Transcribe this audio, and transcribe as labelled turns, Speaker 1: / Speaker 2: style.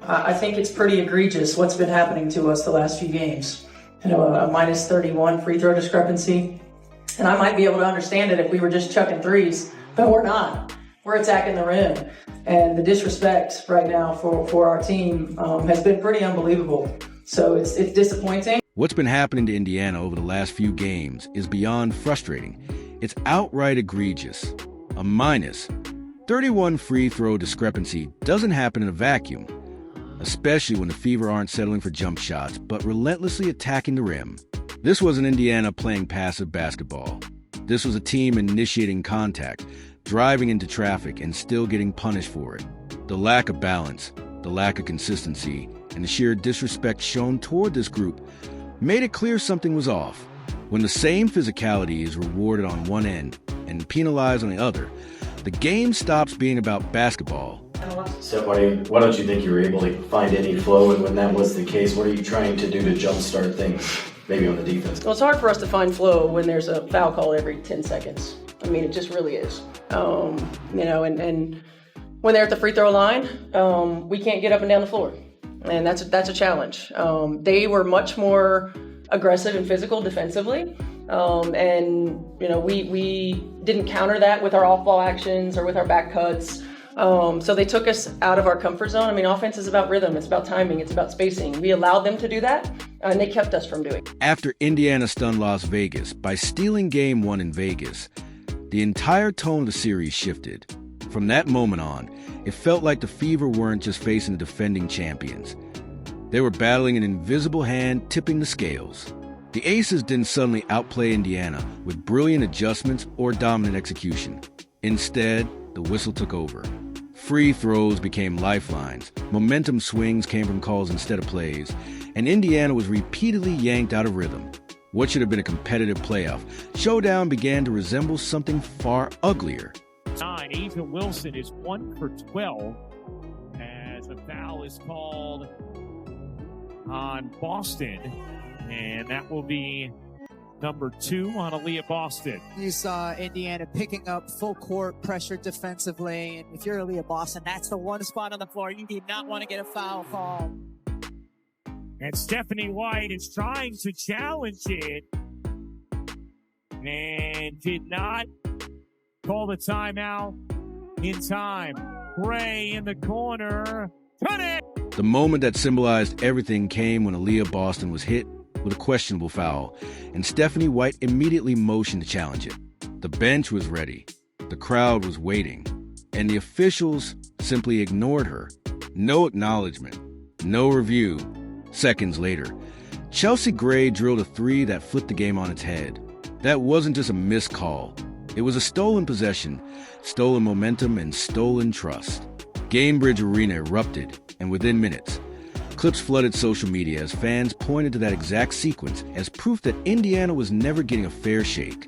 Speaker 1: I think it's pretty egregious what's been happening to us the last few games. A minus 31 free throw discrepancy. And I might be able to understand it if we were just chucking threes, but we're not. We're attacking the rim. And the disrespect right now for our team has been pretty unbelievable. So it's disappointing.
Speaker 2: What's been happening to Indiana over the last few games is beyond frustrating. It's outright egregious. A minus 31 free throw discrepancy doesn't happen in a vacuum, especially when the Fever aren't settling for jump shots, but relentlessly attacking the rim. This wasn't Indiana playing passive basketball. This was a team initiating contact, driving into traffic, and still getting punished for it. The lack of balance, the lack of consistency, and the sheer disrespect shown toward this group made it clear something was off. When the same physicality is rewarded on one end and penalized on the other, the game stops being about basketball.
Speaker 3: So why don't you think you were able to find any flow? And when that was the case, what are you trying to do to jumpstart things, maybe on the defense?
Speaker 1: Well, it's hard for us to find flow when there's a foul call every 10 seconds. I mean, it just really is. And when they're at the free throw line, we can't get up and down the floor. And that's a challenge. They were much more aggressive and physical defensively. We didn't counter that with our off-ball actions or with our back cuts. So they took us out of our comfort zone. I mean, offense is about rhythm, it's about timing, it's about spacing. We allowed them to do that, and they kept us from doing it.
Speaker 2: After Indiana stunned Las Vegas by stealing Game 1 in Vegas, the entire tone of the series shifted. From that moment on, it felt like the Fever weren't just facing the defending champions. They were battling an invisible hand tipping the scales. The Aces didn't suddenly outplay Indiana with brilliant adjustments or dominant execution. Instead, the whistle took over. Free throws became lifelines, momentum swings came from calls instead of plays, and Indiana was repeatedly yanked out of rhythm. What should have been a competitive playoff showdown began to resemble something far uglier.
Speaker 4: Asia Wilson is 1 for 12 as a foul is called on Boston, and that will be number 2 on Aaliyah Boston.
Speaker 5: You saw Indiana picking up full court pressure defensively, and if you're Aaliyah Boston, that's the one spot on the floor you do not want to get a foul call.
Speaker 4: And Stephanie White is trying to challenge it and did not call the timeout in time. Gray in the corner. Cut it!
Speaker 2: The moment that symbolized everything came when Aaliyah Boston was hit with a questionable foul, and Stephanie White immediately motioned to challenge it. The bench was ready, the crowd was waiting, and the officials simply ignored her. No acknowledgement, no review. Seconds later, Chelsea Gray drilled a 3 that flipped the game on its head. That wasn't just a missed call. It was a stolen possession, stolen momentum, and stolen trust. Gamebridge Arena erupted, and within minutes, clips flooded social media as fans pointed to that exact sequence as proof that Indiana was never getting a fair shake.